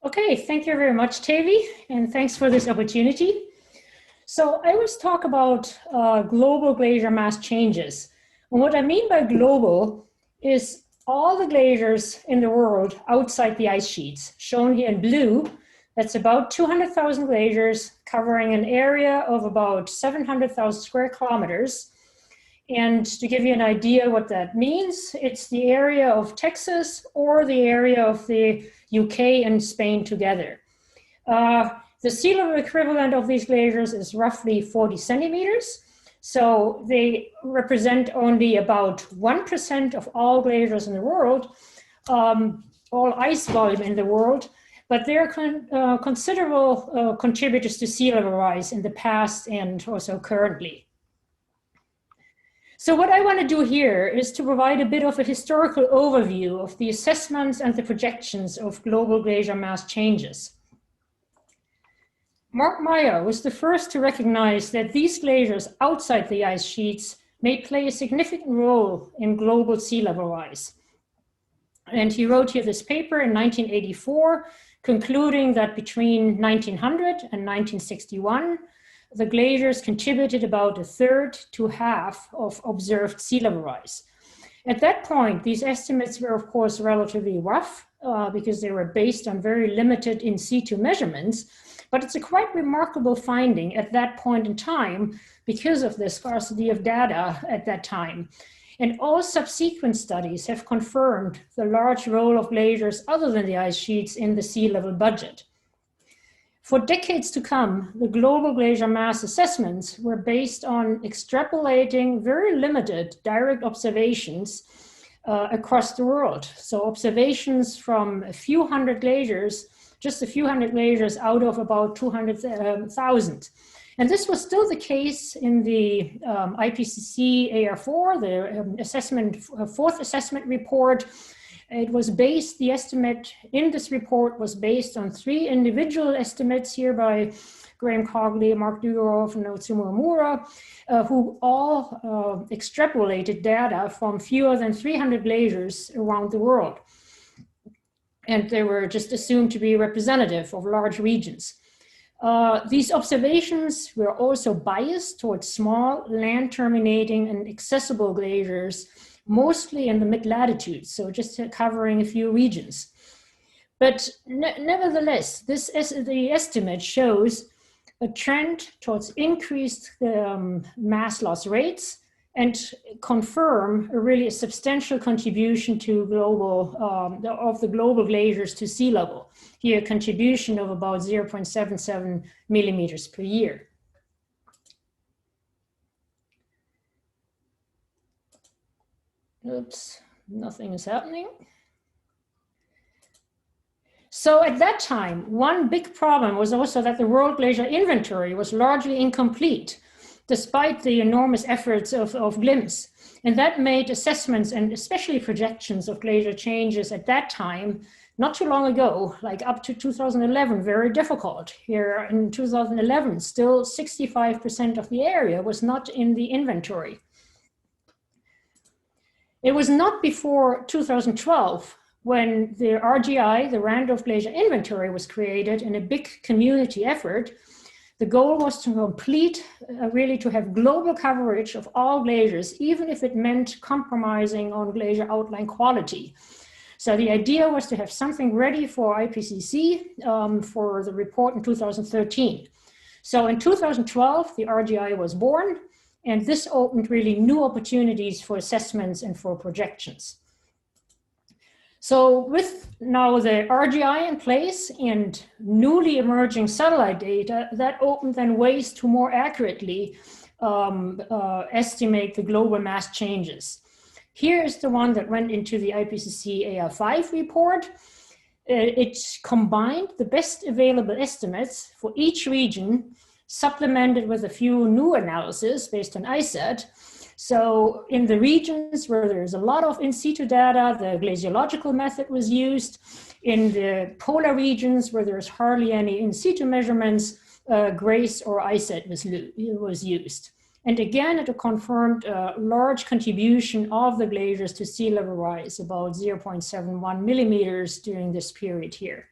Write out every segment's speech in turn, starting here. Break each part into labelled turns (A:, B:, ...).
A: Okay, thank you very much, Tavi, and thanks for this opportunity. So I always talk about global glacier mass changes. And what I mean by global is all the glaciers in the world outside the ice sheets, shown here in blue. That's about 200,000 glaciers covering an area of about 700,000 square kilometers. And to give you an idea what that means, it's the area of Texas or the area of the UK and Spain together. The sea level equivalent of these glaciers is roughly 40 centimeters. So they represent only about 1% of all glaciers in the world, all ice volume in the world, but they're considerable contributors to sea level rise in the past and also currently. So what I want to do here is to provide a bit of a historical overview of the assessments and the projections of global glacier mass changes. Meier was the first to recognize that these glaciers outside the ice sheets may play a significant role in global sea level rise. And he wrote here this paper in 1984, concluding that between 1900 and 1961, the glaciers contributed about a third to half of observed sea level rise. At that point, these estimates were, of course, relatively rough because they were based on very limited in situ measurements. But it's a quite remarkable finding at that point in time because of the scarcity of data at that time. And all subsequent studies have confirmed the large role of glaciers other than the ice sheets in the sea level budget. For decades to come, the global glacier mass assessments were based on extrapolating very limited direct observations across the world. So observations from a few hundred glaciers, just a few hundred glaciers out of about 200,000. And this was still the case in the IPCC AR4, the fourth assessment report. It was based, the estimate in this report was based on 3 individual estimates here by Graham Cogley, Mark Duroff, and Otsumu Omura, who all extrapolated data from fewer than 300 glaciers around the world. And they were just assumed to be representative of large regions. These observations were also biased towards small, land-terminating and accessible glaciers, mostly in the mid-latitudes, so just covering a few regions. But nevertheless, the estimate shows a trend towards increased mass loss rates and confirm a substantial contribution to of the global glaciers to sea level. Here, a contribution of about 0.77 millimeters per year. Oops, nothing is happening. So at that time, one big problem was also that the World Glacier Inventory was largely incomplete, despite the enormous efforts of GLIMS. And that made assessments and especially projections of glacier changes at that time, not too long ago, like up to 2011, very difficult. Here in 2011, still 65% of the area was not in the inventory. It was not before 2012 when the RGI, the Randolph Glacier Inventory, was created in a big community effort. The goal was to complete, really to have global coverage of all glaciers, even if it meant compromising on glacier outline quality. So the idea was to have something ready for IPCC for the report in 2013. So in 2012, the RGI was born, and this opened really new opportunities for assessments and for projections. So with now the RGI in place and newly emerging satellite data, that opened then ways to more accurately estimate the global mass changes. Here is the one that went into the IPCC AR5 report. It combined the best available estimates for each region, supplemented with a few new analysis based on ISAT. So in the regions where there's a lot of in situ data, the glaciological method was used. In the polar regions where there's hardly any in situ measurements, GRACE or ISAT was used. And again, it confirmed a large contribution of the glaciers to sea level rise, about 0.71 millimeters during this period here.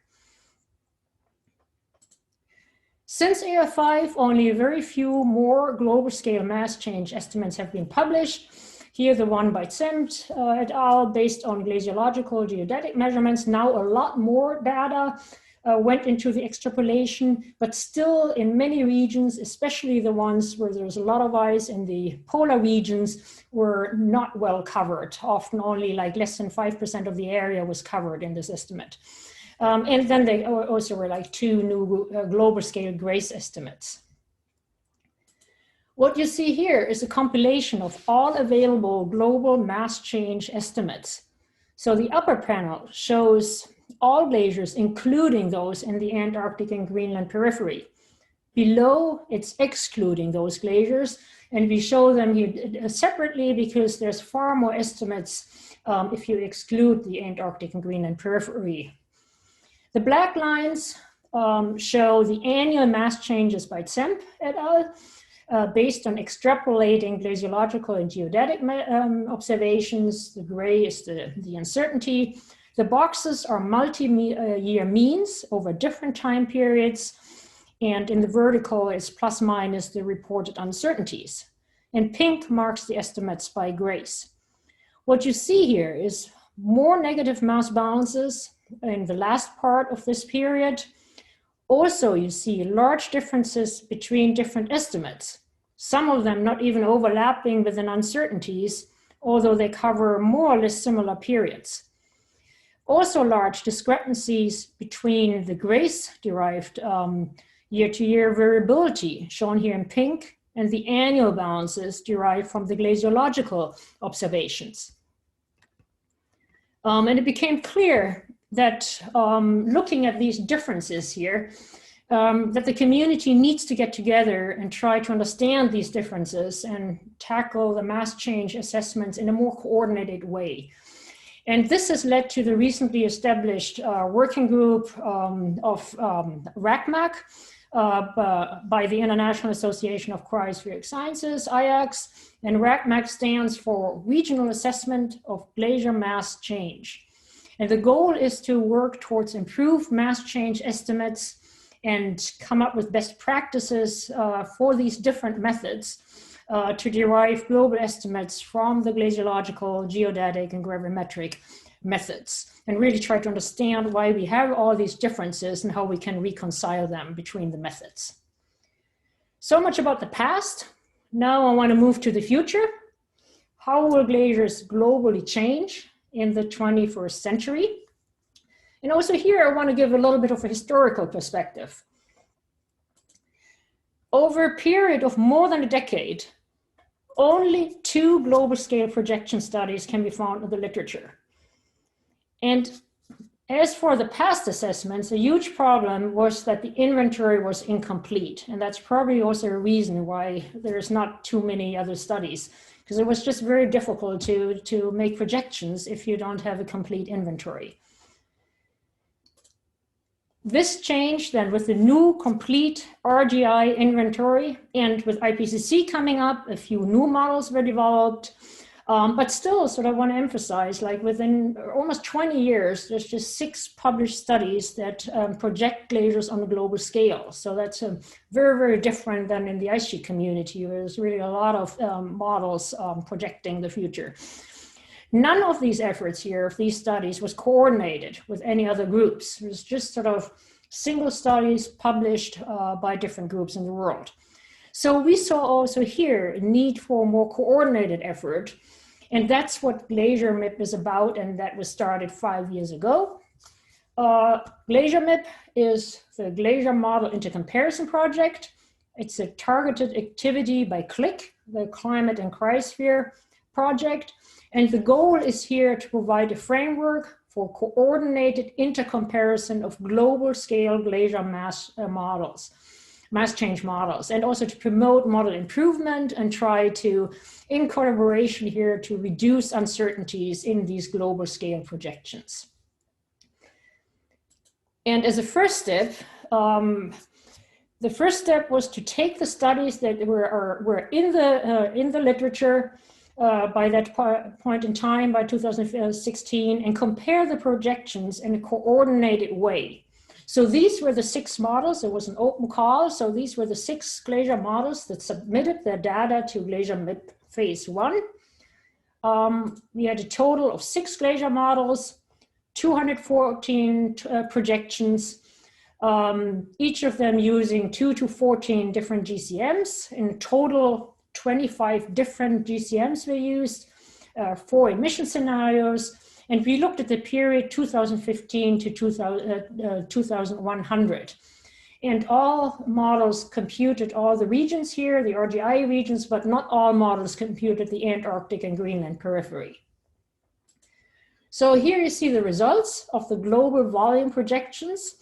A: Since AR5, only very few more global scale mass change estimates have been published. Here, the one by Zimt et al. Based on glaciological geodetic measurements. Now a lot more data went into the extrapolation, but still in many regions, especially the ones where there's a lot of ice in the polar regions, were not well covered. Often only like less than 5% of the area was covered in this estimate. And then there also were like 2 new global scale GRACE estimates. What you see here is a compilation of all available global mass change estimates. So the upper panel shows all glaciers, including those in the Antarctic and Greenland periphery. Below, it's excluding those glaciers, and we show them here separately because there's far more estimates if you exclude the Antarctic and Greenland periphery. The black lines show the annual mass changes by Zimt et al. Based on extrapolating glaciological and geodetic observations. The gray is the uncertainty. The boxes are multi-year means over different time periods. And in the vertical is plus minus the reported uncertainties. And pink marks the estimates by GRACE. What you see here is more negative mass balances in the last part of this period. Also, you see large differences between different estimates, some of them not even overlapping within uncertainties, although they cover more or less similar periods. Also large discrepancies between the GRACE-derived year-to-year variability, shown here in pink, and the annual balances derived from the glaciological observations. And it became clear that looking at these differences here, that the community needs to get together and try to understand these differences and tackle the mass change assessments in a more coordinated way. And this has led to the recently established working group of RAGMAC by the International Association of Cryospheric Sciences, IACS, and RAGMAC stands for Regional Assessment of Glacier Mass Change. And the goal is to work towards improved mass change estimates and come up with best practices for these different methods to derive global estimates from the glaciological, geodetic, and gravimetric methods, and really try to understand why we have all these differences and how we can reconcile them between the methods. So much about the past. Now I want to move to the future. How will glaciers globally change in the 21st century? And also here, I want to give a little bit of a historical perspective. Over a period of more than a decade, only 2 global scale projection studies can be found in the literature. And as for the past assessments, a huge problem was that the inventory was incomplete. And that's probably also a reason why there's not too many other studies, because it was just very difficult to make projections if you don't have a complete inventory. This changed then with the new complete RGI inventory, and with IPCC coming up, a few new models were developed. But still, sort of want to emphasize, like within almost 20 years, there's just 6 published studies that project glaciers on a global scale. So that's very, very different than in the ice sheet community, where there's really a lot of models projecting the future. None of these efforts here, of these studies, was coordinated with any other groups. It was just sort of single studies published by different groups in the world. So we saw also here a need for a more coordinated effort. And that's what Glacier MIP is about, and that was started 5 years ago. Glacier MIP is the Glacier Model Intercomparison Project. It's a targeted activity by CLIC, the Climate and Cryosphere Project. And the goal is here to provide a framework for coordinated intercomparison of global scale glacier mass change models, and also to promote model improvement and try to, in collaboration here, to reduce uncertainties in these global scale projections. And as a first step, the first step was to take the studies that were in the literature by that point in time, by 2016, and compare the projections in a coordinated way. So these were the 6 models. It was an open call. So these were the 6 glacier models that submitted their data to Glacier MIP phase 1. We had a total of 6 glacier models, 214 projections, each of them using 2 to 14 different GCMs. In total, 25 different GCMs were used, 4 emission scenarios, and we looked at the period 2015 to 2100. And all models computed all the regions here, the RGI regions, but not all models computed the Antarctic and Greenland periphery. So here you see the results of the global volume projections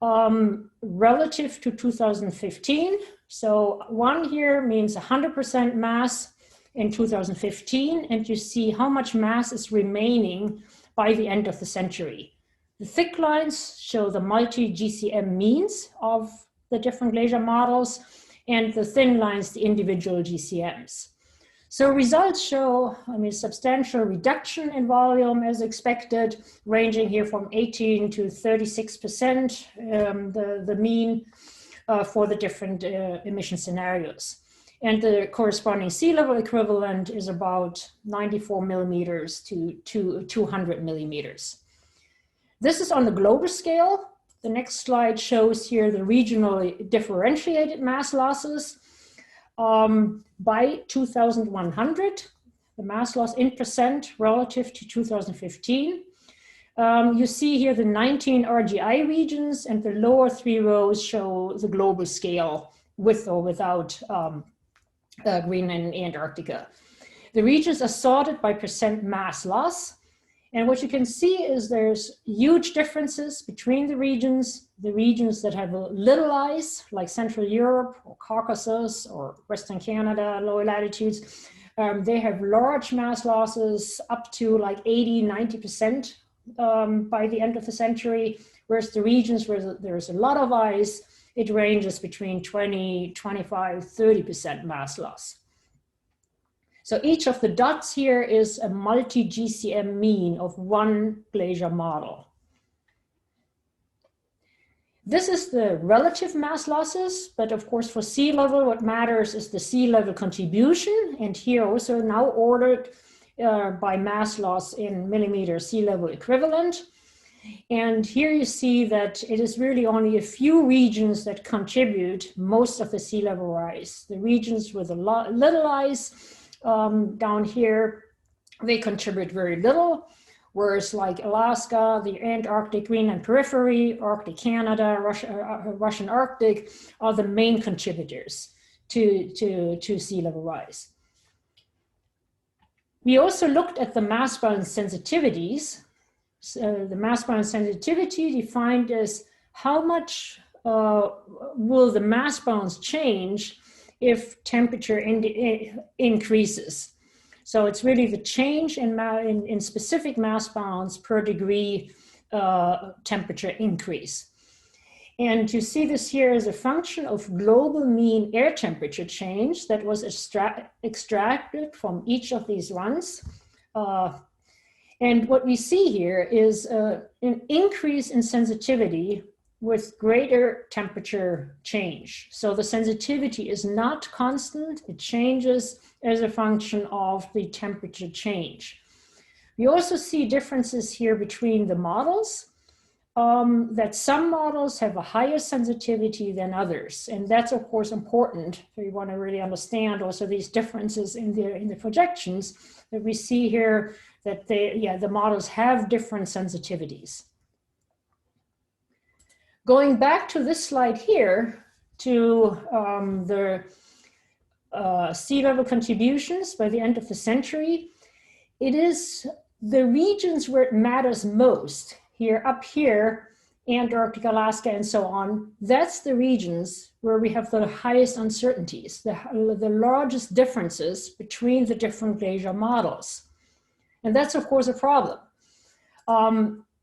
A: relative to 2015. So 1 here means 100% mass in 2015, and you see how much mass is remaining by the end of the century. The thick lines show the multi-GCM means of the different glacier models, and the thin lines, the individual GCMs. So results show, substantial reduction in volume as expected, ranging here from 18 to 36%, the mean for the different emission scenarios. And the corresponding sea level equivalent is about 94 millimeters to 200 millimeters. This is on the global scale. The next slide shows here the regionally differentiated mass losses. By 2100, the mass loss in percent relative to 2015. You see here the 19 RGI regions, and the lower 3 rows show the global scale with or without Greenland and Antarctica. The regions are sorted by percent mass loss. And what you can see is there's huge differences between the regions that have little ice, like Central Europe or Caucasus or Western Canada, lower latitudes. They have large mass losses up to like 80, 90% by the end of the century, whereas the regions where there's a lot of ice, it ranges between 20, 25, 30% mass loss. So each of the dots here is a multi-GCM mean of 1 glacier model. This is the relative mass losses, but of course for sea level, what matters is the sea level contribution, and here also now ordered by mass loss in millimeter sea level equivalent. And here you see that it is really only a few regions that contribute most of the sea level rise. The regions with a little ice, down here, they contribute very little, whereas like Alaska, the Antarctic, Greenland periphery, Arctic Canada, Russian Arctic are the main contributors to sea level rise. We also looked at the mass balance sensitivities. So the mass balance sensitivity defined as how much will the mass balance change if temperature increases. So it's really the change in specific mass balance per degree temperature increase. And you see this here as a function of global mean air temperature change that was extracted from each of these runs. And what we see here is an increase in sensitivity with greater temperature change. So the sensitivity is not constant, it changes as a function of the temperature change. We also see differences here between the models, that some models have a higher sensitivity than others. And that's of course important. So you want to really understand also these differences in the projections that we see here, that the models have different sensitivities. Going back to this slide here, to the sea level contributions by the end of the century, it is the regions where it matters most, here up here, Antarctica, Alaska, and so on. That's the regions where we have the highest uncertainties, the largest differences between the different glacier models. And that's of course a problem.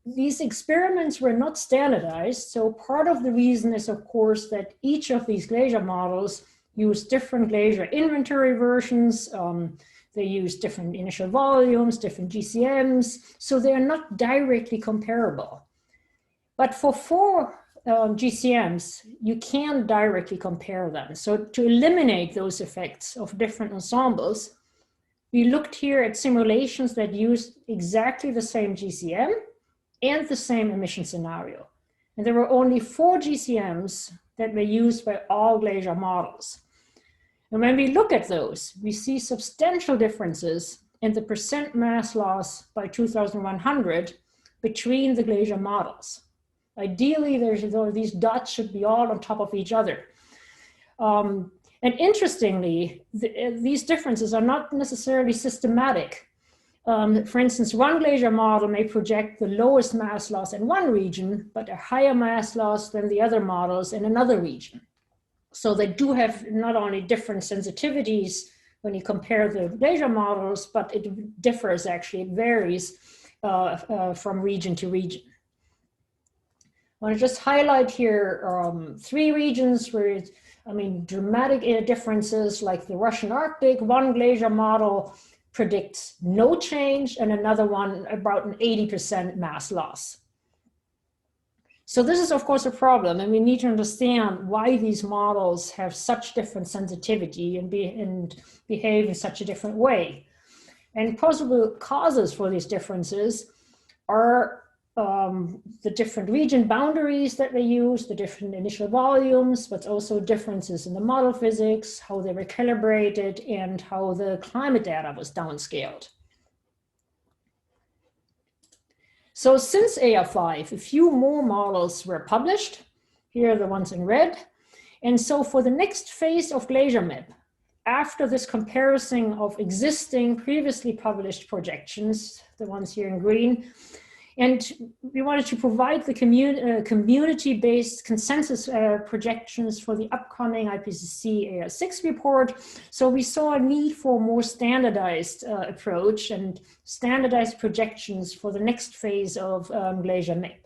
A: These experiments were not standardized, so part of the reason is, of course, that each of these glacier models use different glacier inventory versions. They use different initial volumes, different GCMs, so they are not directly comparable. But for 4 GCMs, you can't directly compare them. So to eliminate those effects of different ensembles, we looked here at simulations that used exactly the same GCM and the same emission scenario. And there were only 4 GCMs that were used by all glacier models. And when we look at those, we see substantial differences in the percent mass loss by 2100 between the glacier models. Ideally, these dots should be all on top of each other. And interestingly, these differences are not necessarily systematic. For instance, one glacier model may project the lowest mass loss in one region, but a higher mass loss than the other models in another region. So they do have not only different sensitivities when you compare the glacier models, but it differs actually, it varies from region to region. I want to just highlight here 3 regions where dramatic differences, like the Russian Arctic. One glacier model predicts no change and another one about an 80% mass loss. So this is of course a problem, and we need to understand why these models have such different sensitivity and behave in such a different way. And possible causes for these differences are the different region boundaries that they use, the different initial volumes, but also differences in the model physics, how they were calibrated, and how the climate data was downscaled. So since AR5, a few more models were published. Here are the ones in red. And so for the next phase of Glacier MIP, after this comparison of existing previously published projections, the ones here in green, and we wanted to provide the community-based consensus projections for the upcoming IPCC AR6 report. So we saw a need for a more standardized approach and standardized projections for the next phase of Glacier MIP.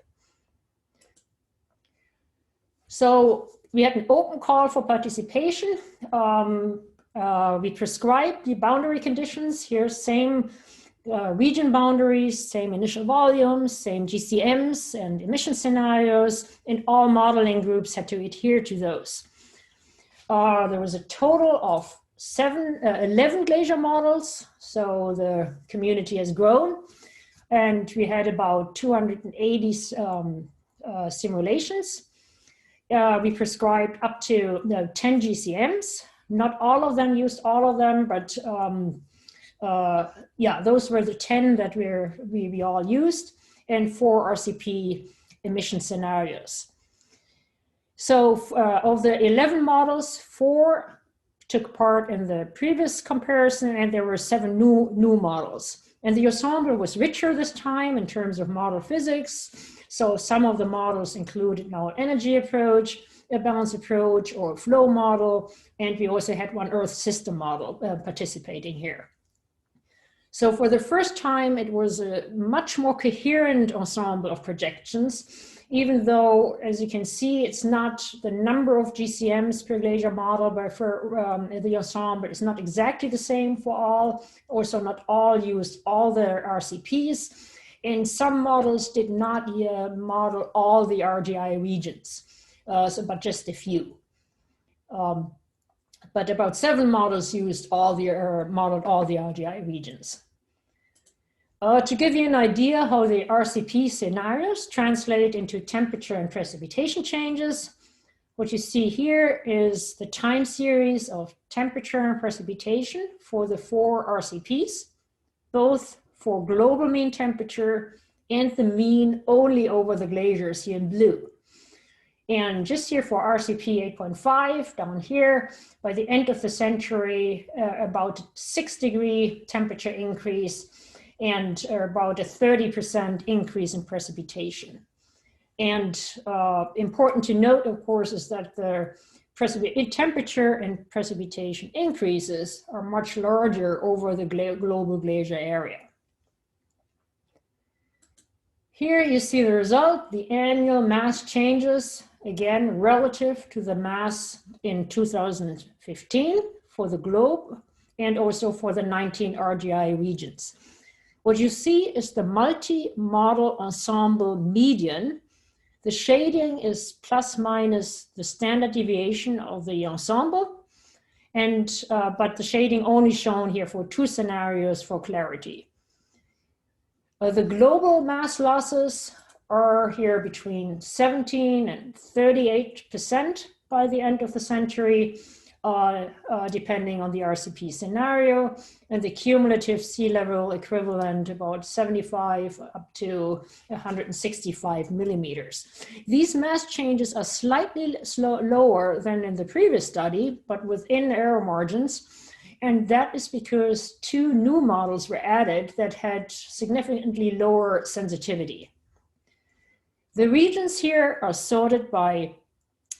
A: So we had an open call for participation. We prescribed the boundary conditions here, same region boundaries, same initial volumes, same GCMs and emission scenarios, and all modeling groups had to adhere to those. There was a total of 11 glacier models, so the community has grown, and we had about 280 simulations. We prescribed up to 10 GCMs. Not all of them used all of them, but yeah, those were the 10 that we all used, and 4 RCP emission scenarios. So of the 11 models, 4 took part in the previous comparison, and there were 7 new models. And the ensemble was richer this time in terms of model physics. So some of the models included now an energy approach, a balance approach, or a flow model, and we also had one Earth system model participating here. So for the first time, it was a much more coherent ensemble of projections, even though, as you can see, it's not the number of GCMs per glacier model, but for the ensemble, it's not exactly the same for all. Also, not all used all the RCPs. And some models did not model all the RGI regions, but just a few. But about 7 models used modeled all the RGI regions. To give you an idea how the RCP scenarios translate into temperature and precipitation changes, what you see here is the time series of temperature and precipitation for the 4 RCPs, both for global mean temperature and the mean only over the glaciers here in blue. And just here for RCP8.5 down here, by the end of the century, about 6-degree temperature increase and about a 30% increase in precipitation. And important to note, of course, is that the temperature and precipitation increases are much larger over the global glacier area. Here you see the result, the annual mass changes, again, relative to the mass in 2015 for the globe and also for the 19 RGI regions. What you see is the multi-model ensemble median The shading is plus minus the standard deviation of the ensemble, but the shading only shown here for 2 scenarios for clarity. The global mass losses are here between 17 and 38% by the end of the century, depending on the RCP scenario, and the cumulative sea level equivalent about 75 up to 165 millimeters. These mass changes are slightly lower than in the previous study, but within error margins. And that is because 2 new models were added that had significantly lower sensitivity. The regions here are sorted by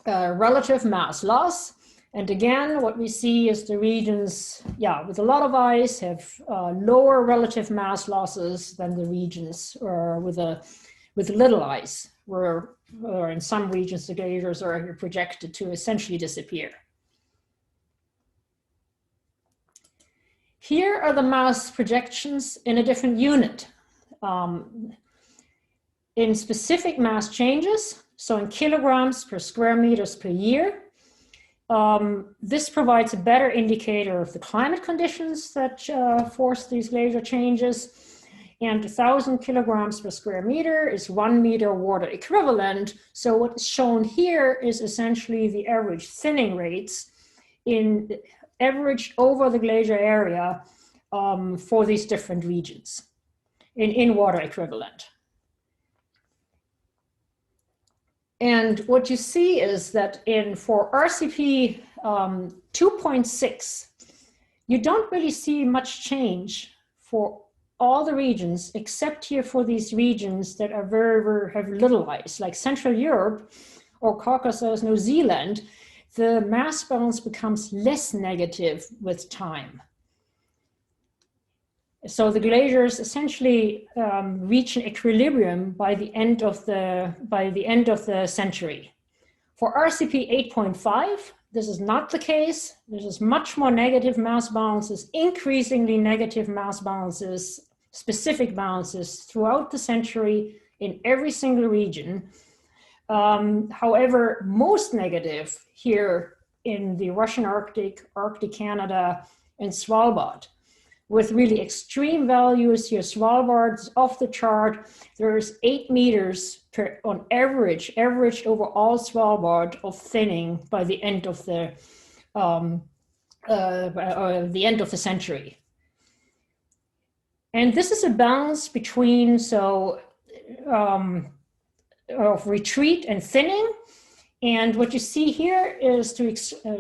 A: relative mass loss. And again, what we see is the regions, with a lot of ice have lower relative mass losses than the regions with little ice, where in some regions the glaciers are projected to essentially disappear. Here are the mass projections in a different unit. In specific mass changes, so in kilograms per square meters per year, this provides a better indicator of the climate conditions that force these glacier changes. And 1,000 kilograms per square meter is 1 meter water equivalent. So what is shown here is essentially the average thinning rates averaged over the glacier area for these different regions in water equivalent. And what you see is that for RCP 2.6, you don't really see much change for all the regions, except here for these regions that are have little ice, like Central Europe or Caucasus, New Zealand. The mass balance becomes less negative with time. So the glaciers essentially reach an equilibrium by the end of the century. For RCP 8.5, this is not the case. This is much more negative mass balances, increasingly negative mass balances, specific balances throughout the century in every single region. However, most negative here in the Russian Arctic, Arctic Canada, and Svalbard, with really extreme values here. Svalbard is off the chart. There's 8 meters on average over all Svalbard of thinning by the end of the century. And this is a balance between of retreat and thinning. And what you see here is to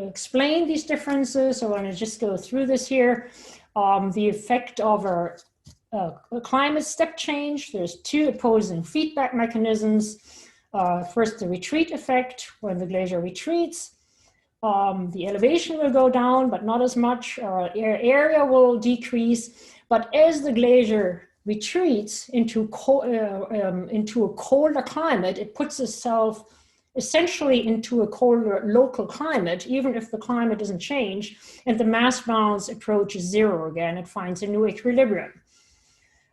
A: explain these differences. So I'm going to just go through this here. The effect of a climate step change. There's 2 opposing feedback mechanisms. First, the retreat effect. When the glacier retreats, the elevation will go down, but not as much. Area will decrease. But as the glacier retreats into a colder climate, it puts itself essentially into a colder local climate, even if the climate doesn't change, and the mass balance approaches 0 again. It finds a new equilibrium.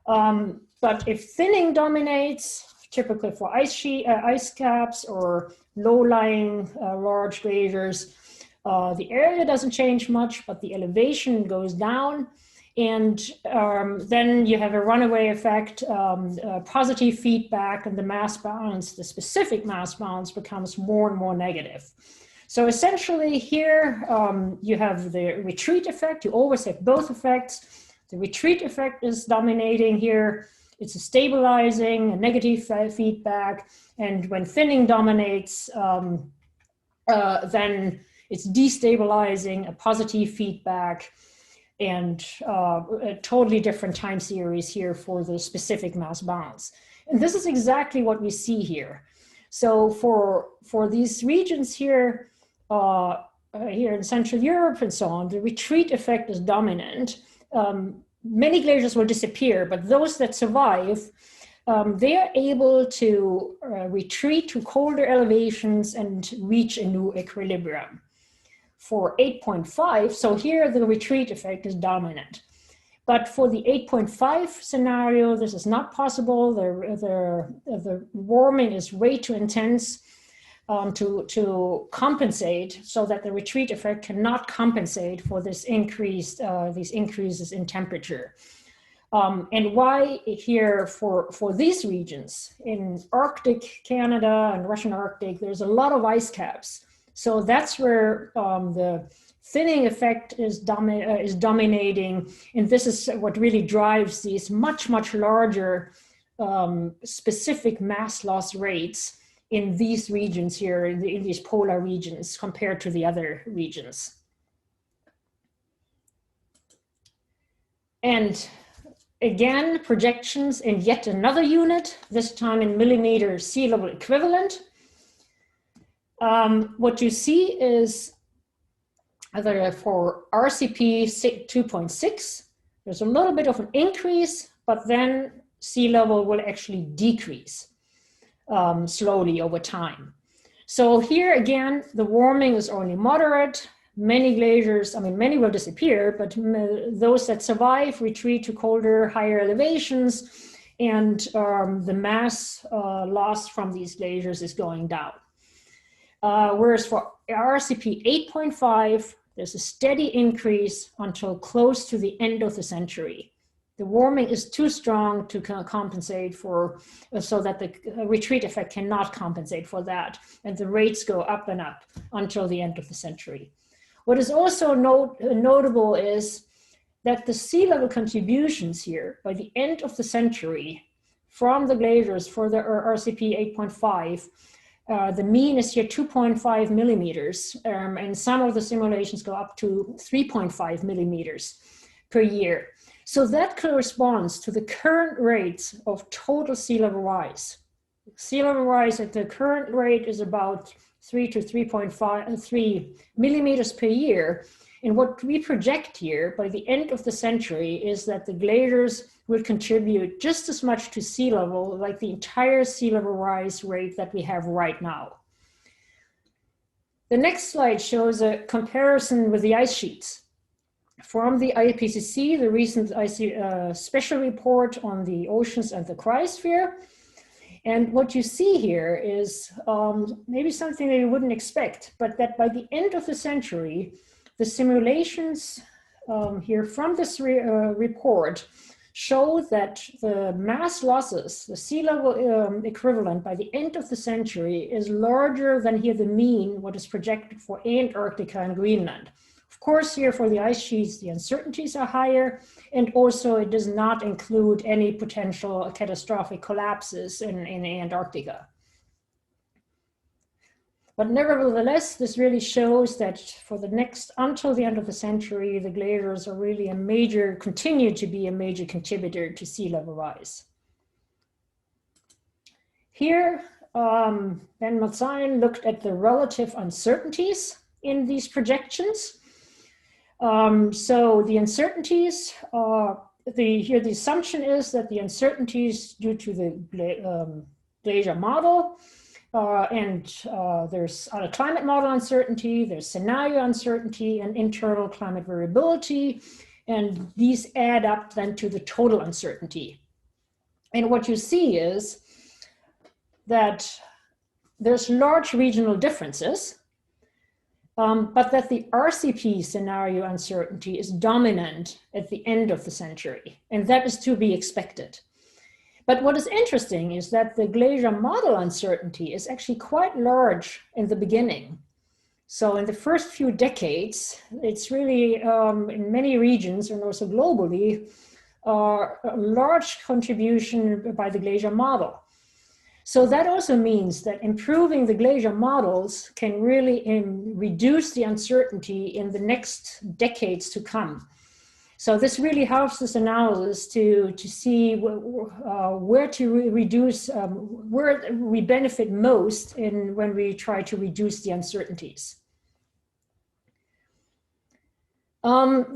A: But if thinning dominates, typically for ice caps or low-lying large glaciers, the area doesn't change much, but the elevation goes down. And then you have a runaway effect, positive feedback, and the mass balance, the specific mass balance, becomes more and more negative. So essentially here you have the retreat effect. You always have both effects. The retreat effect is dominating here. It's a stabilizing, a negative feedback. And when thinning dominates, then it's destabilizing, a positive feedback, and a totally different time series here for the specific mass balance. And this is exactly what we see here. So for these regions here, here in Central Europe and so on, the retreat effect is dominant. Many glaciers will disappear, but those that survive, they are able to retreat to colder elevations and reach a new equilibrium. For 8.5, so here the retreat effect is dominant. But for the 8.5 scenario, this is not possible. The warming is way too intense to compensate, so that the retreat effect cannot compensate for this these increases in temperature. And why here for these regions in Arctic Canada and Russian Arctic, there's a lot of ice caps. So that's where the thinning effect is dominating, and this is what really drives these much larger specific mass loss rates in these regions here, in these polar regions, compared to the other regions. And again, projections in yet another unit, this time in millimeter sea level equivalent. What you see is for RCP2.6, there's a little bit of an increase, but then sea level will actually decrease slowly over time. So here again, the warming is only moderate. Many glaciers, I mean, many will disappear, but those that survive retreat to colder, higher elevations, and the mass loss from these glaciers is going down. Whereas for RCP 8.5, there's a steady increase until close to the end of the century. The warming is too strong to compensate for, so that the retreat effect cannot compensate for that. And the rates go up and up until the end of the century. What is also notable is that the sea level contributions here by the end of the century from the glaciers for the RCP 8.5, the mean is here 2.5 millimeters, and some of the simulations go up to 3.5 millimeters per year. So that corresponds to the current rates of total sea level rise. Sea level rise at the current rate is about 3 to 3.3 millimeters per year. And what we project here by the end of the century is that the glaciers will contribute just as much to sea level like the entire sea level rise rate that we have right now. The next slide shows a comparison with the ice sheets. From the IPCC, the recent special report on the oceans and the cryosphere. And what you see here is maybe something that you wouldn't expect, but that by the end of the century, the simulations here from this report show that the mass losses, the sea level equivalent by the end of the century is larger than here the mean, what is projected for Antarctica and Greenland. Of course, here for the ice sheets, the uncertainties are higher, and also it does not include any potential catastrophic collapses in Antarctica. But nevertheless, this really shows that for the next, until the end of the century, the glaciers are really continue to be a major contributor to sea level rise. Here, Ben Malzayan looked at the relative uncertainties in these projections. So the uncertainties, here the assumption is that the uncertainties due to the glacier model, there's a climate model uncertainty, there's scenario uncertainty, and internal climate variability, and these add up then to the total uncertainty. And what you see is that there's large regional differences, but that the RCP scenario uncertainty is dominant at the end of the century, and that is to be expected. But what is interesting is that the glacier model uncertainty is actually quite large in the beginning. So in the first few decades, it's really, in many regions and also globally, a large contribution by the glacier model. So that also means that improving the glacier models can really reduce the uncertainty in the next decades to come. So this really helps this analysis to see where to reduce, where we benefit most when we try to reduce the uncertainties.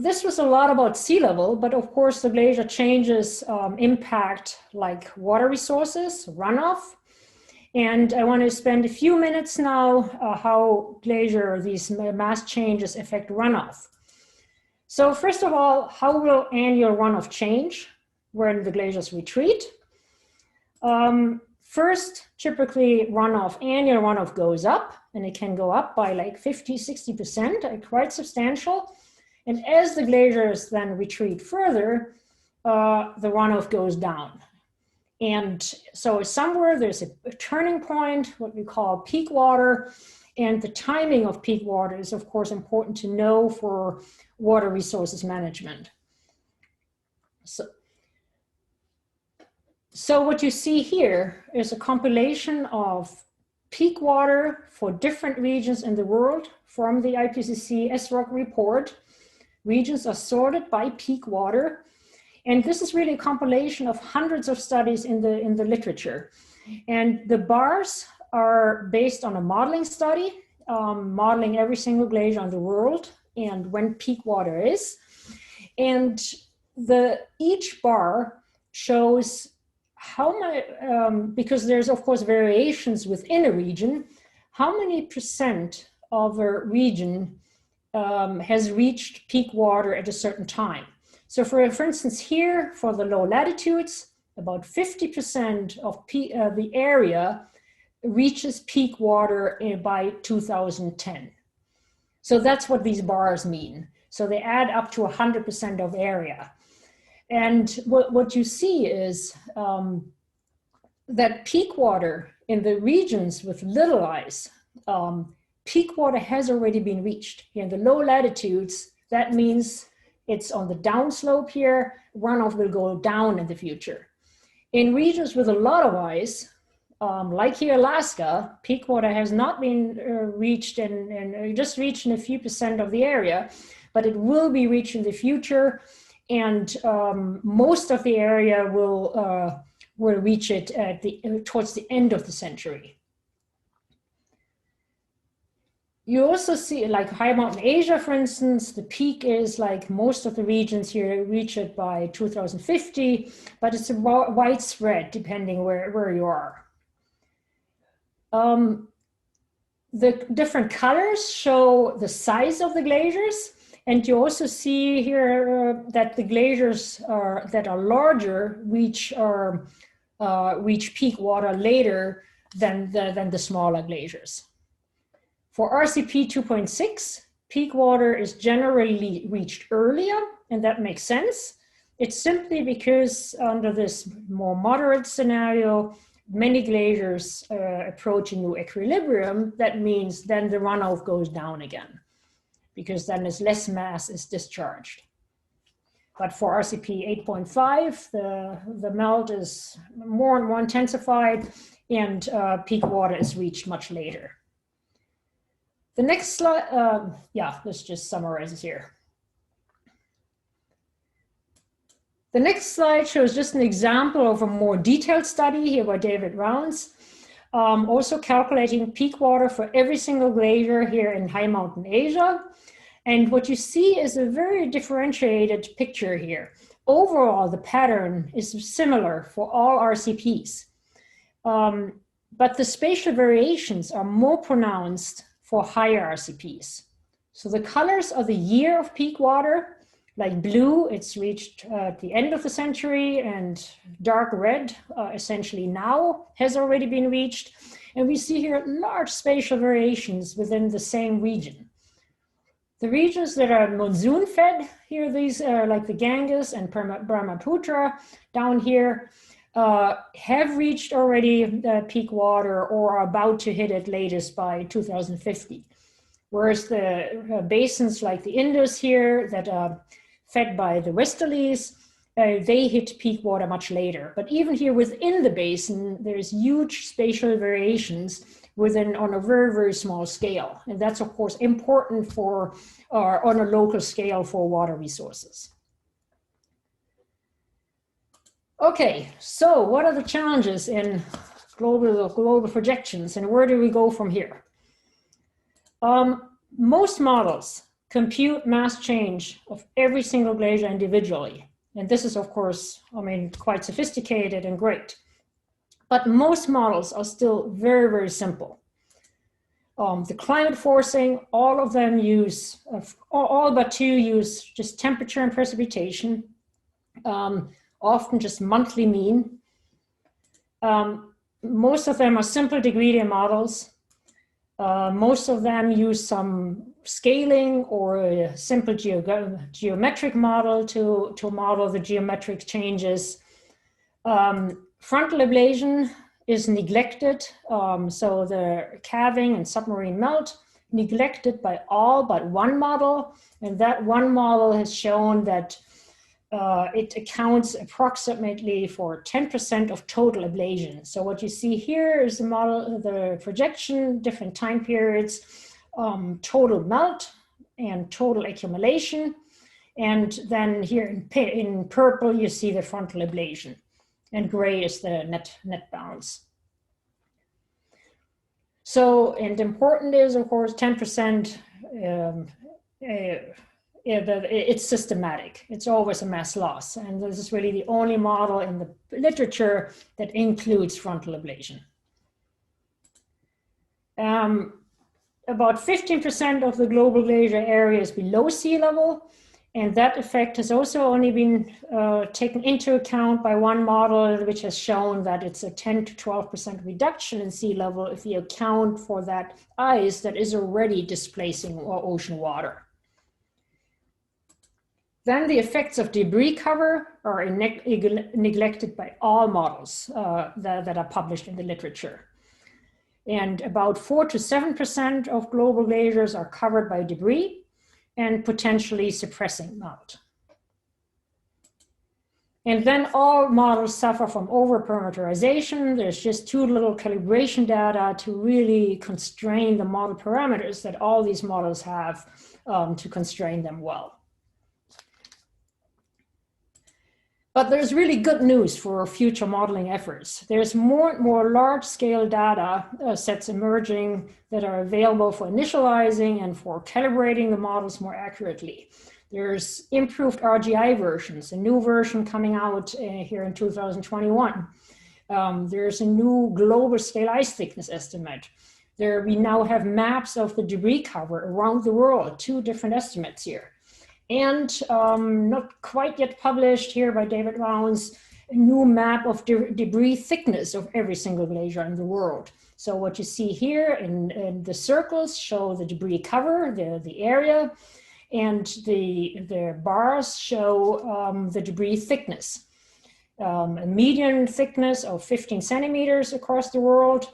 A: This was a lot about sea level, but of course the glacier changes impact like water resources, runoff. And I want to spend a few minutes now how these mass changes affect runoff. So first of all, how will annual runoff change when the glaciers retreat? First, typically annual runoff goes up, and it can go up by like 50, 60%, quite substantial. And as the glaciers then retreat further, the runoff goes down. And so somewhere there's a turning point, what we call peak water, and the timing of peak water is of course important to know for water resources management. So what you see here is a compilation of peak water for different regions in the world from the IPCC SROC report. Regions are sorted by peak water. And this is really a compilation of hundreds of studies in the literature. And the bars are based on a modeling study, modeling every single glacier in the world and when peak water is. And each bar shows how many, because there's of course variations within a region, how many percent of a region has reached peak water at a certain time. So for instance here, for the low latitudes, about 50% of the area reaches peak water by 2010. So that's what these bars mean. So they add up to 100% of area. And what you see is that peak water in the regions with little ice, peak water has already been reached. In the low latitudes, that means it's on the downslope here, runoff will go down in the future. In regions with a lot of ice, like here Alaska, peak water has not been reached and just reached in a few percent of the area, but it will be reached in the future. And most of the area will reach it towards the end of the century. You also see, like Hig Mountain Asia, for instance, the peak is like most of the regions here reach it by 2050, but it's widespread depending where you are. The different colors show the size of the glaciers. And you also see here that the glaciers that are larger reach peak water later than the smaller glaciers. For RCP2.6, peak water is generally reached earlier, and that makes sense. It's simply because under this more moderate scenario, many glaciers approach a new equilibrium. That means then the runoff goes down again, because then as less mass is discharged. But for RCP8.5, the melt is more and more intensified, and peak water is reached much later. The next slide, let's just summarize it here. The next slide shows just an example of a more detailed study here by David Rounds, also calculating peak water for every single glacier here in Hig Mountain Asia. And what you see is a very differentiated picture here. Overall, the pattern is similar for all RCPs, but the spatial variations are more pronounced for higher RCPs. So the colors are the year of peak water, like blue, it's reached at the end of the century, and dark red, essentially now, has already been reached. And we see here large spatial variations within the same region. The regions that are monsoon fed, here these are like the Ganges and Brahmaputra down here, have reached already peak water or are about to hit it latest by 2050. Whereas the basins like the Indus here that are fed by the westerlies, they hit peak water much later. But even here within the basin, there's huge spatial variations on a very, very small scale. And that's of course important for, on a local scale for water resources. Okay, so what are the challenges in global projections, and where do we go from here? Most models compute mass change of every single glacier individually. And this is, of course, quite sophisticated and great. But most models are still very, very simple. The climate forcing, all of them use, all but two use just temperature and precipitation, often just monthly mean. Most of them are simple degree models. Most of them use some scaling or a simple geometric model to model the geometric changes. Frontal ablation is neglected, so the calving and submarine melt, neglected by all but one model, and that one model has shown that it accounts approximately for 10% of total ablation. So what you see here is the model, the projection, different time periods, total melt and total accumulation, and then here in purple you see the frontal ablation. And gray is the net balance. So, and important is, of course, 10%, it's systematic. It's always a mass loss. And this is really the only model in the literature that includes frontal ablation. About 15% of the global glacier area is below sea level. And that effect has also only been taken into account by one model, which has shown that it's a 10 to 12% reduction in sea level if you account for that ice that is already displacing ocean water. Then the effects of debris cover are neglected by all models that are published in the literature. And about 4 to 7% of global glaciers are covered by debris and potentially suppressing melt. And then all models suffer from over-parameterization. There's just too little calibration data to really constrain the model parameters that all these models have to constrain them well. But there's really good news for future modeling efforts. There's more and more large-scale data sets emerging that are available for initializing and for calibrating the models more accurately. There's improved RGI versions, a new version coming out here in 2021. There's a new global scale ice thickness estimate. We now have maps of the debris cover around the world, 2 different estimates here. And not quite yet published here by David Rounds, a new map of debris thickness of every single glacier in the world. So what you see here in the circles show the debris cover, the area, and the bars show the debris thickness. A median thickness of 15 centimeters across the world.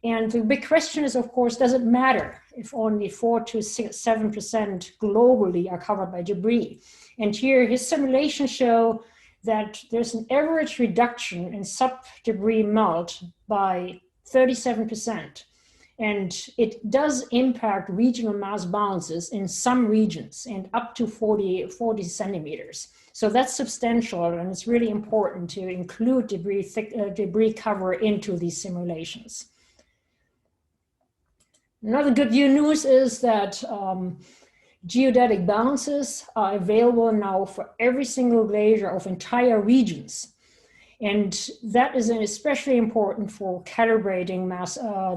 A: And the big question is, of course, does it matter if only 4 to 7% globally are covered by debris? And here his simulations show that there's an average reduction in sub-debris melt by 37%. And it does impact regional mass balances in some regions and up to 40 centimeters. So that's substantial, and it's really important to include debris cover into these simulations. Another good news is that geodetic balances are available now for every single glacier of entire regions. And that is especially important for calibrating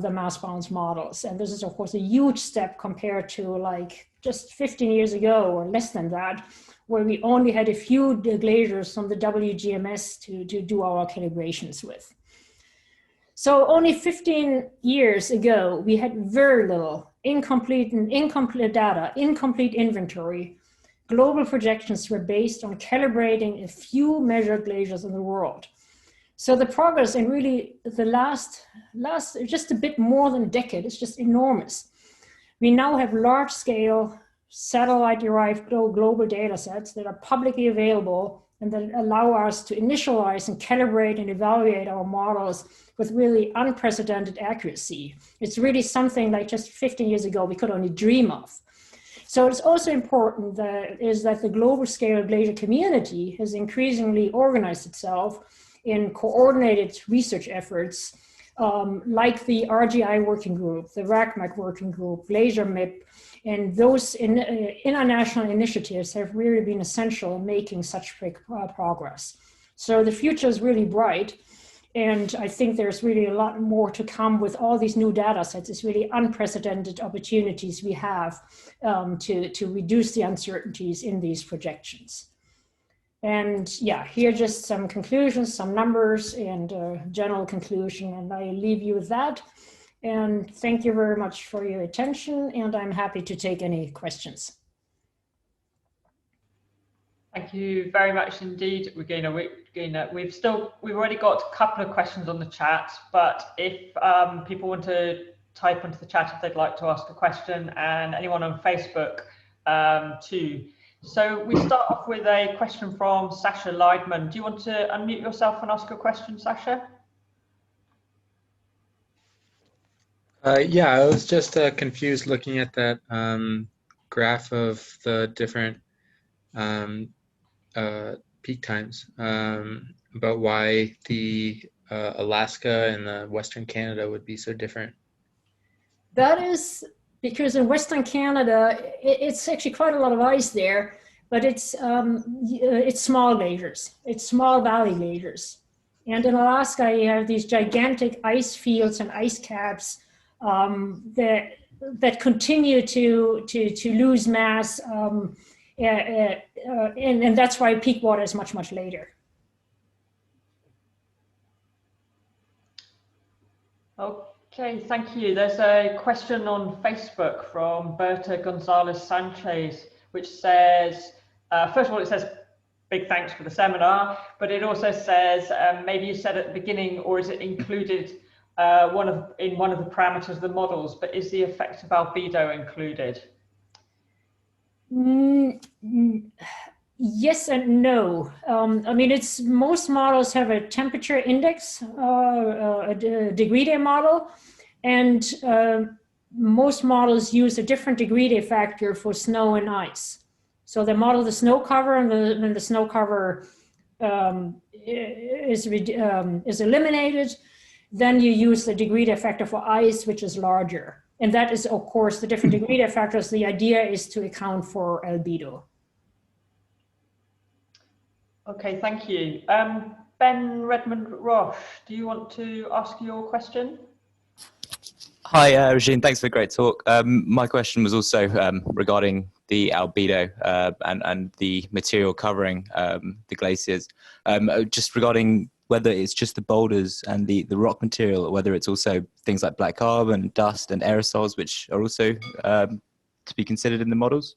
A: the mass balance models. And this is, of course, a huge step compared to like just 15 years ago or less than that, where we only had a few glaciers from the WGMS to do our calibrations with. So only 15 years ago, we had very little incomplete data, incomplete inventory. Global projections were based on calibrating a few measured glaciers in the world. So the progress in really the last just a bit more than a decade is just enormous. We now have large scale satellite-derived global data sets that are publicly available and that allow us to initialize and calibrate and evaluate our models with really unprecedented accuracy. It's really something like just 15 years ago we could only dream of. So it's also important that the global scale glacier community has increasingly organized itself in coordinated research efforts like the RGI working group, the RAGMAC working group, Glacier MIP, and those international initiatives have really been essential in making such quick progress. So the future is really bright. And I think there's really a lot more to come with all these new data sets. It's really unprecedented opportunities we have to reduce the uncertainties in these projections. And yeah, here are just some conclusions, some numbers, and a general conclusion. And I leave you with that. And thank you very much for your attention. And I'm happy to take any questions.
B: Thank you very much indeed, Regina. We've already got a couple of questions on the chat, but if people want to type into the chat if they'd like to ask a question, and anyone on Facebook too. So we start off with a question from Sasha Leidman. Do you want to unmute yourself and ask a question, Sasha?
C: Yeah, I was just confused looking at that graph of the different peak times, about why the Alaska and the Western Canada would be so different.
A: That is because in Western Canada, it's actually quite a lot of ice there, but it's small glaciers. It's small valley glaciers. And in Alaska, you have these gigantic ice fields and ice caps that continue to lose mass. And that's why peak water is much, much later.
B: Okay, thank you. There's a question on Facebook from Berta Gonzalez Sanchez, which says, first of all, it says, big thanks for the seminar, but it also says, maybe you said at the beginning, or is it included in one of the parameters of the models, but is the effect of albedo included?
A: Yes and no. I mean, most models have a temperature index, a degree day model, and most models use a different degree day factor for snow and ice. So they model the snow cover, and then the snow cover is eliminated. Then you use the degree day factor for ice, which is larger. And that is, of course, the different degree day factors. The idea is to account for albedo.
B: Okay, thank you. Ben Redmond-Roche, do you want to ask your question?
D: Hi, Regine, thanks for a great talk. My question was also regarding the albedo and the material covering the glaciers. Just regarding whether it's just the boulders and the rock material, or whether it's also things like black carbon, dust, and aerosols, which are also to be considered in the models?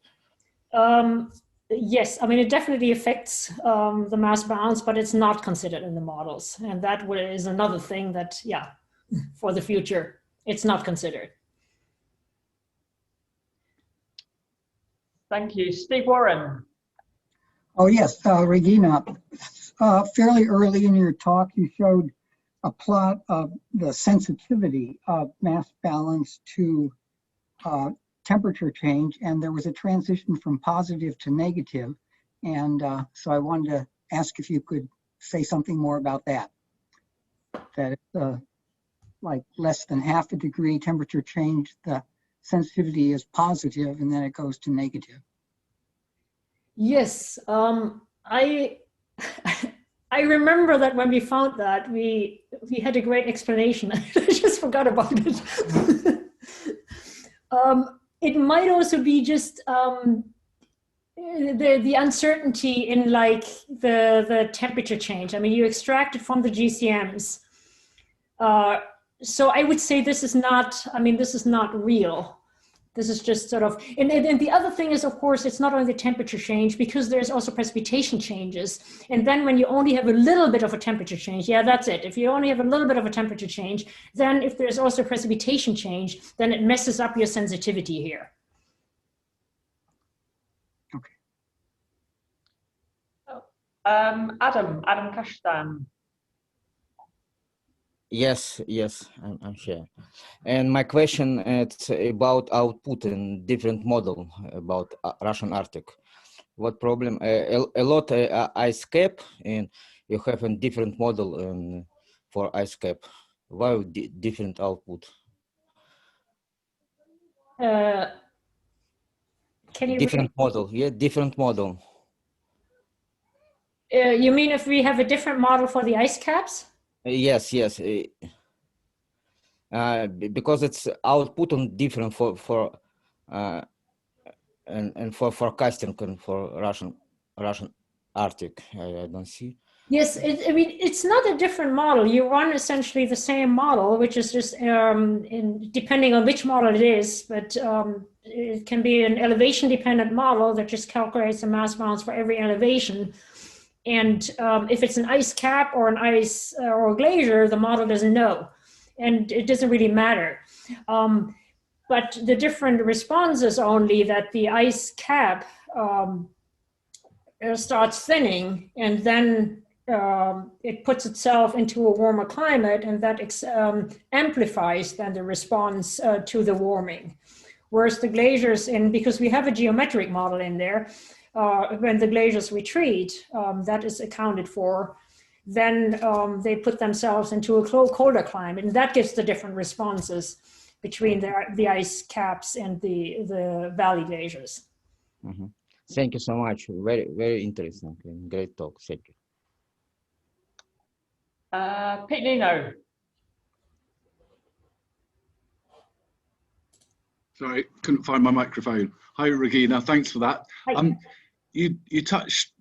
A: Yes, I mean, it definitely affects the mass balance, but it's not considered in the models. And that is another thing that, yeah, for the future, it's not considered.
B: Thank you. Steve Warren.
E: Oh, yes, Regina, fairly early in your talk, you showed a plot of the sensitivity of mass balance to temperature change, and there was a transition from positive to negative. And so I wanted to ask if you could say something more about that. That it's like less than half a degree temperature change, the sensitivity is positive, and then it goes to negative.
A: Yes, I remember that when we found that, we had a great explanation. I just forgot about it. It might also be just the uncertainty in like the temperature change. I mean, you extract it from the GCMs. So I would say this is not, I mean, this is not real. This is just sort of, and the other thing is, of course, it's not only the temperature change, because there's also precipitation changes. And then when you only have a little bit of a temperature change, yeah, that's it. If you only have a little bit of a temperature change, then if there's also precipitation change, then it messes up your sensitivity here.
E: Okay.
B: Adam Kashtan.
F: Yes, I'm here. And my question is about output in different model about Russian Arctic. What problem? A lot ice cap, and you have a different model for ice cap. Why different output?
A: Can you
F: different model? Yeah, different model.
A: You mean if we have a different model for the ice caps?
F: Yes, yes. Because it's output on different for and for forecasting and for Russian Arctic. I don't see.
A: Yes, I mean, it's not a different model. You run essentially the same model, which is just depending on which model it is, but it can be an elevation dependent model that just calculates the mass balance for every elevation. And if it's an ice cap or an ice or a glacier, the model doesn't know. And it doesn't really matter. But the different responses only that the ice cap starts thinning, and then it puts itself into a warmer climate, and that amplifies then the response to the warming. Whereas the glaciers, because we have a geometric model in there, when the glaciers retreat, that is accounted for, then they put themselves into a colder climate, and that gives the different responses between the ice caps and the valley glaciers.
F: Mm-hmm. Thank you so much. Very, very interesting and great talk. Thank you.
B: Lino.
G: Sorry, couldn't find my microphone. Hi, Regina. Thanks for that.
A: Hi.
G: You touched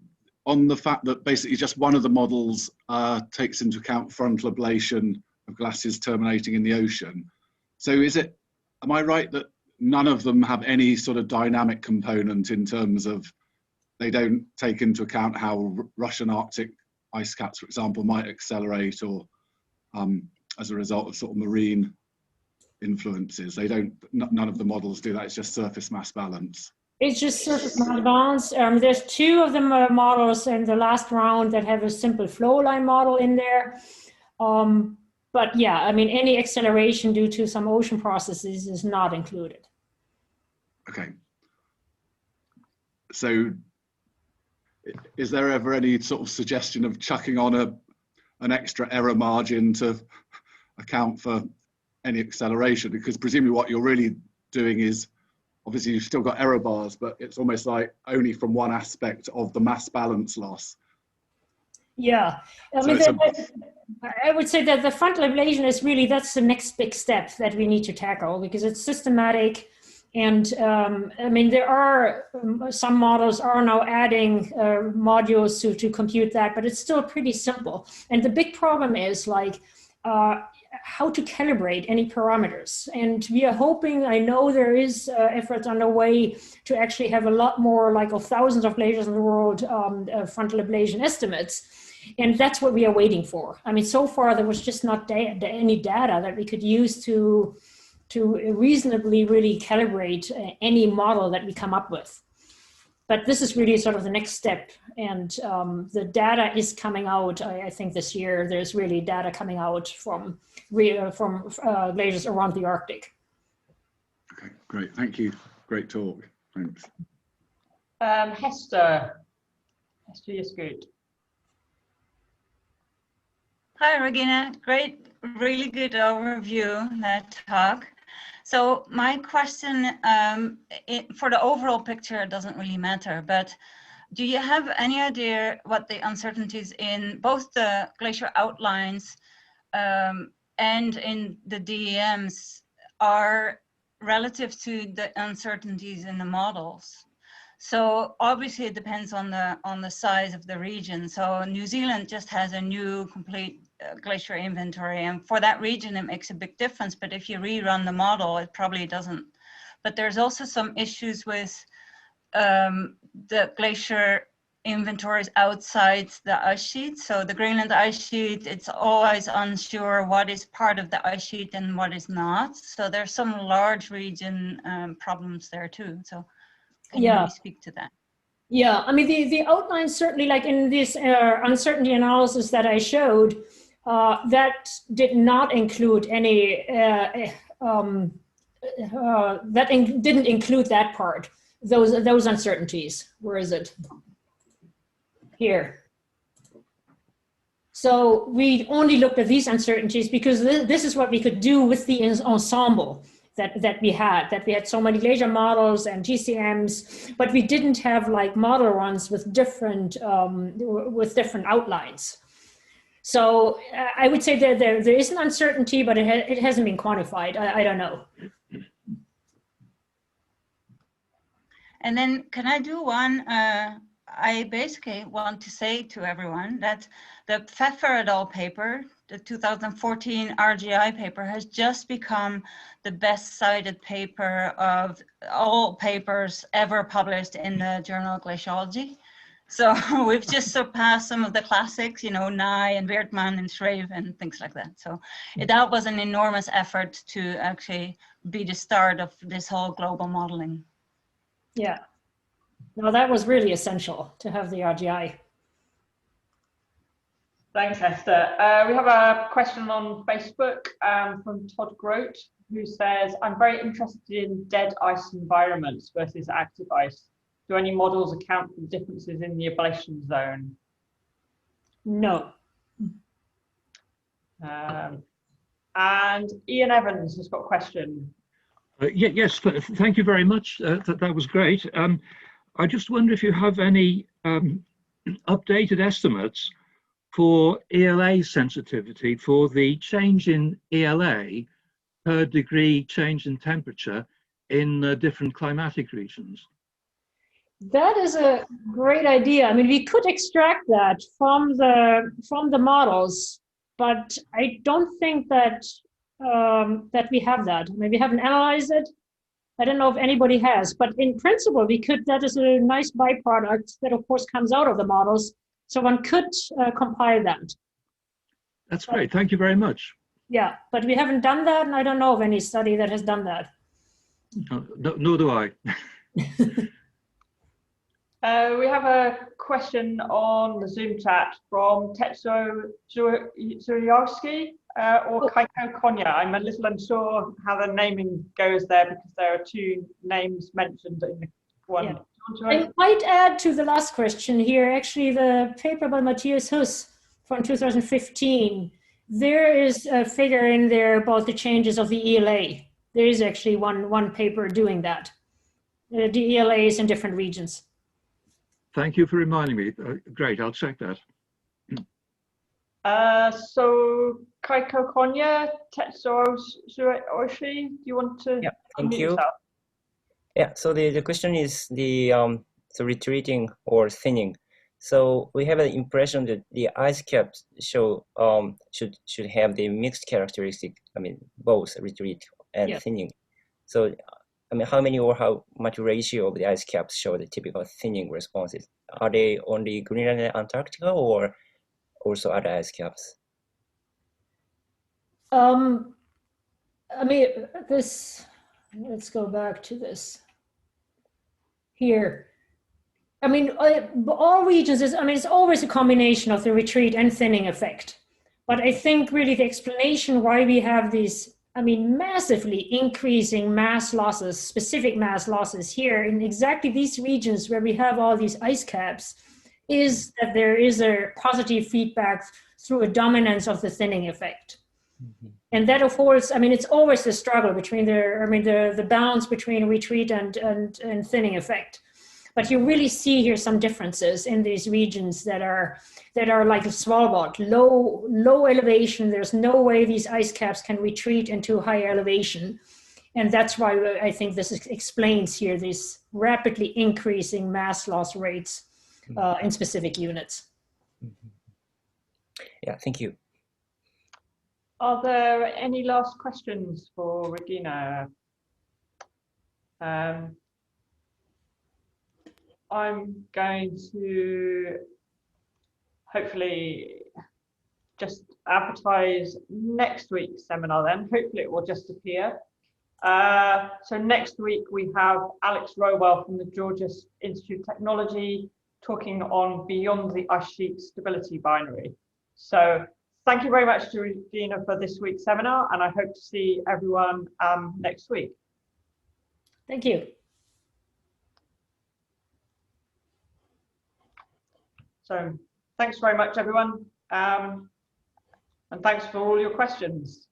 G: on the fact that basically just one of the models takes into account frontal ablation of glaciers terminating in the ocean. So am I right that none of them have any sort of dynamic component in terms of they don't take into account how Russian Arctic ice caps, for example, might accelerate or as a result of sort of marine influences? None of the models do that. It's just surface mass balance.
A: It's just surface mass balance. There's two of the models in the last round that have a simple flow line model in there. But yeah, I mean, any acceleration due to some ocean processes is not included.
G: Okay. So is there ever any sort of suggestion of chucking on an extra error margin to account for any acceleration? Because presumably what you're really doing is, obviously you've still got error bars, but it's almost like only from one aspect of the mass balance loss.
A: Yeah, I mean, I would say that the frontal ablation is really, that's the next big step that we need to tackle, because it's systematic. And I mean, there are some models are now adding modules to compute that, but it's still pretty simple. And the big problem is like how to calibrate any parameters. And we are hoping, I know there is efforts underway to actually have a lot more, like of thousands of glaciers in the world, frontal ablation estimates. And that's what we are waiting for. I mean, so far there was just not any data that we could use to reasonably really calibrate any model that we come up with. But this is really sort of the next step. And the data is coming out, I think this year, there's really data coming out from glaciers around the Arctic.
G: Okay, great, thank you. Great talk, thanks.
B: Hester, yes, good.
H: Hi, Regina. Great, really good overview, that talk. So my question, for the overall picture, it doesn't really matter, but do you have any idea what the uncertainties in both the glacier outlines and in the DEMs are relative to the uncertainties in the models? So obviously it depends on the size of the region. So New Zealand just has a new complete glacier inventory, and for that region it makes a big difference, but if you rerun the model it probably doesn't. But there's also some issues with the glacier inventories outside the ice sheet. So the Greenland ice sheet, it's always unsure what is part of the ice sheet and what is not. So there's some large region problems there too. So can you maybe speak to that?
A: Yeah, I mean, the outline certainly, like in this uncertainty analysis that I showed, that did not include any, didn't include that part, those uncertainties. Where is it? Here. So we only looked at these uncertainties because this is what we could do with the ensemble that we had so many glacier models and GCMs, but we didn't have like model runs with different outlines. So I would say that there is an uncertainty, but it hasn't been quantified. I don't know.
H: And then can I do one? I basically want to say to everyone that the Pfeffer et al. Paper, the 2014 RGI paper, has just become the best cited paper of all papers ever published in the journal Glaciology. So we've just surpassed some of the classics, you know, Nye and Weertman and Schreve and things like that. So that was an enormous effort to actually be the start of this whole global modeling.
A: Yeah. No, that was really essential to have the RGI.
B: Thanks, Esther. We have a question on Facebook from Todd Grote, who says, I'm very interested in dead ice environments versus active ice. Do any models account for the differences in the ablation zone?
A: No.
B: And Ian Evans has got a question.
I: Yes, thank you very much. That was great. I just wonder if you have any updated estimates for ELA sensitivity for the change in ELA per degree change in temperature in different climatic regions.
A: That is a great idea. I mean, we could extract that from the models, but I don't think that that we have that. I mean, we haven't analyzed it. I don't know if anybody has, but in principle, we could. That is a nice byproduct that, of course, comes out of the models. So one could compile that.
I: That's great. Thank you very much.
A: Yeah, but we haven't done that, and I don't know of any study that has done that.
I: Nor do I.
B: We have a question on the Zoom chat from Tetsuo Zuriyowski or Kaiko Konya. I'm a little unsure how the naming goes there because there are two names mentioned in the one.
A: Yeah. I might add to the last question here, actually, the paper by Matthias Huss from 2015. There is a figure in there about the changes of the ELA. There is actually one paper doing that. The ELAs in different regions.
I: Thank you for reminding me. Great, I'll check that.
B: So Kaiko Konya, Tetsuo Zuriyowski, do you want to?
J: Yeah, thank you. Yourself? Yeah, so the question is the retreating or thinning. So we have an impression that the ice caps should have the mixed characteristic. I mean, both retreat and thinning. So I mean, how many or how much ratio of the ice caps show the typical thinning responses? Are they only Greenland and Antarctica or also other ice caps?
A: I mean, this. Let's go back to this. Here, I mean, all regions is, I mean, it's always a combination of the retreat and thinning effect. But I think really the explanation why we have these, I mean, massively increasing mass losses, specific mass losses here in exactly these regions where we have all these ice caps, is that there is a positive feedback through a dominance of the thinning effect. Mm-hmm. And that, of course, I mean, it's always the struggle between the balance between retreat and thinning effect. But you really see here some differences in these regions that are like Svalbard, low elevation. There's no way these ice caps can retreat into higher elevation. And that's why I think this explains here these rapidly increasing mass loss rates in specific units.
J: Yeah, thank you.
B: Are there any last questions for Regina? I'm going to hopefully just advertise next week's seminar then. Hopefully it will just appear. So next week we have Alex Rowell from the Georgia Institute of Technology talking on Beyond the Ice Sheet Stability Binary. So thank you very much to Regina for this week's seminar, and I hope to see everyone next week.
A: Thank you.
B: So thanks very much, everyone. And thanks for all your questions.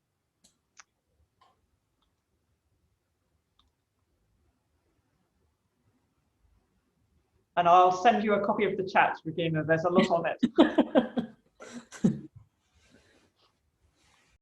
B: And I'll send you a copy of the chat, Regina. There's a lot on it.